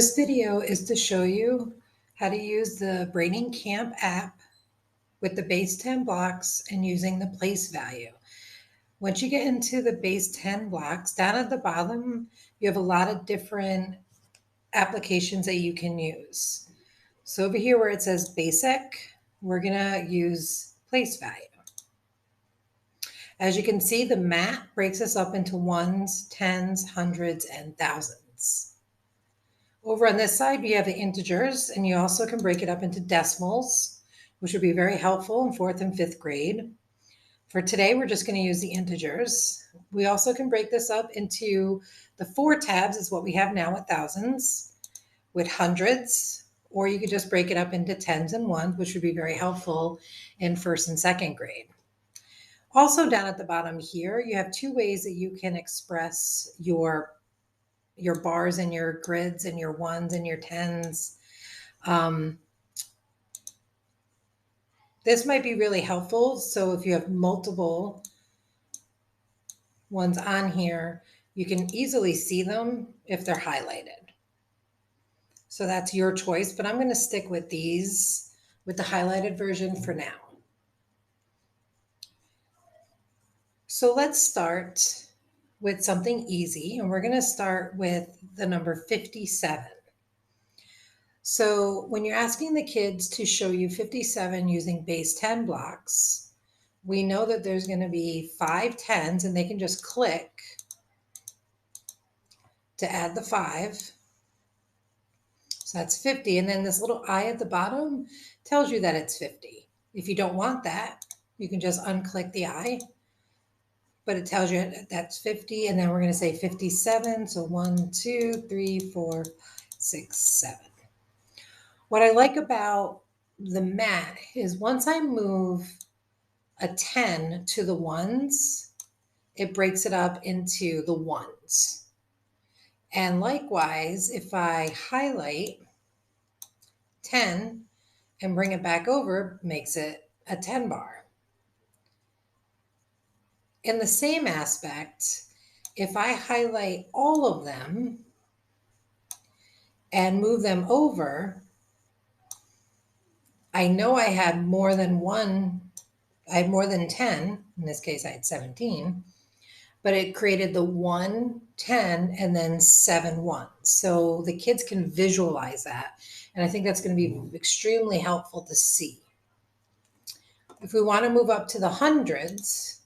This video is to show you how to use the Braining Camp app with the base 10 blocks and using the place value. Once you get into the base 10 blocks, down at the bottom, you have a lot of different applications that you can use. So over here where it says basic, we're gonna use place value. As you can see, the mat breaks us up into ones, tens, hundreds, and thousands. Over on this side, we have the integers, and you also can break it up into decimals, which would be very helpful in 4th and 5th grade. For today, we're just going to use the integers. We also can break this up into the 4 tabs is what we have now with thousands, with hundreds, or you could just break it up into tens and ones, which would be very helpful in 1st and 2nd grade. Also down at the bottom here, you have 2 ways that you can express your bars and your grids and your ones and your tens. This might be really helpful. So if you have multiple ones on here, you can easily see them if they're highlighted. So that's your choice, but I'm going to stick with these with the highlighted version for now. So let's start with something easy, and we're going to start with the number 57. So when you're asking the kids to show you 57 using base 10 blocks, we know that there's going to be 5 tens, and they can just click to add the 5. So that's 50. And then this little I at the bottom tells you that it's 50. If you don't want that, you can just unclick the I, but it tells you that's 50. And then we're going to say 57. So 1, 2, 3, 4, 6, 7. What I like about the mat is once I move a 10 to the ones, it breaks it up into the ones. And likewise, if I highlight 10 and bring it back over, makes it a 10 bar. In the same aspect, if I highlight all of them and move them over, I know I had more than 10. In this case, I had 17. But it created the 1, 10, and then 7 ones. So the kids can visualize that. And I think that's going to be extremely helpful to see. If we want to move up to the hundreds,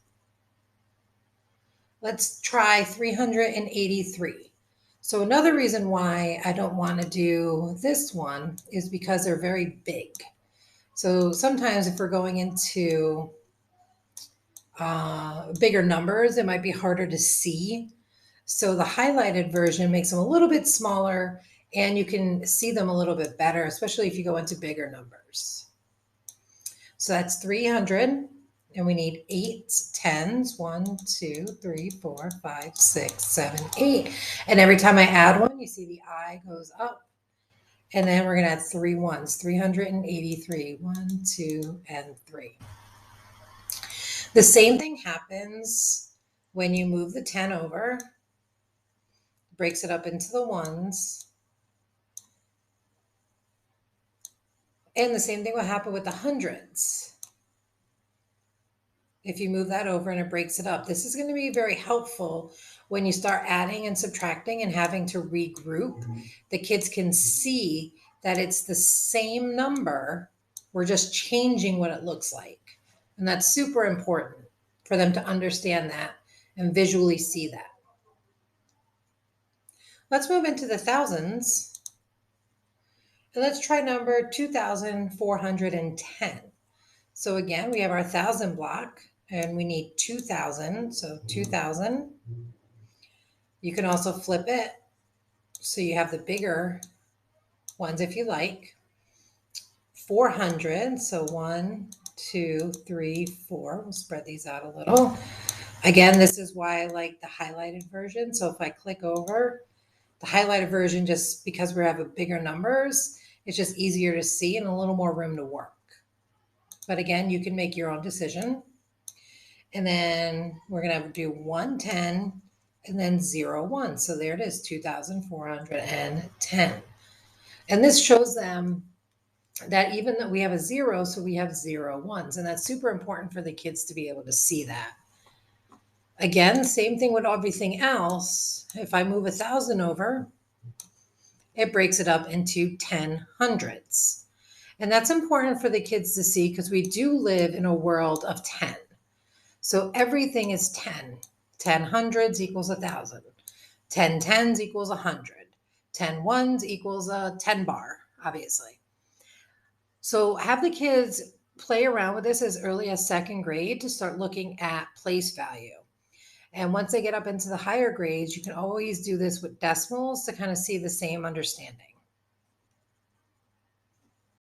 let's try 383. So another reason why I don't want to do this one is because they're very big. So sometimes if we're going into bigger numbers, it might be harder to see. So the highlighted version makes them a little bit smaller and you can see them a little bit better, especially if you go into bigger numbers. So that's 300 and we need 8 tens. 1, 2, 3, 4, 5, 6, 7, 8. And every time I add one, you see the I goes up. And then we're going to add 3 ones, 383, 1, 2, and 3. The same thing happens when you move the 10 over, breaks it up into the ones. And the same thing will happen with the hundreds. If you move that over and it breaks it up, this is going to be very helpful when you start adding and subtracting and having to regroup. The kids can see that it's the same number. We're just changing what it looks like. And that's super important for them to understand that and visually see that. Let's move into the thousands. And let's try number 2,410. So again, we have our 1,000 block and we need 2,000. So 2,000. You can also flip it so you have the bigger ones if you like. 400. So 1, 2, 3, 4. We'll spread these out a little. Again, this is why I like the highlighted version. So if I click over the highlighted version, just because we have bigger numbers, it's just easier to see and a little more room to work. But again, you can make your own decision. And then we're going to do 110 and then 0, 1. So there it is, 2,410. And this shows them that even though we have a zero, so we have 0 ones. And that's super important for the kids to be able to see that. Again, same thing with everything else. If I move 1,000 over, it breaks it up into 10 hundredths. And that's important for the kids to see because we do live in a world of 10. So everything is 10. 10 hundreds equals 1,000. 10 tens equals 100. 10 ones equals a 10 bar, obviously. So have the kids play around with this as early as second grade to start looking at place value. And once they get up into the higher grades, you can always do this with decimals to kind of see the same understanding.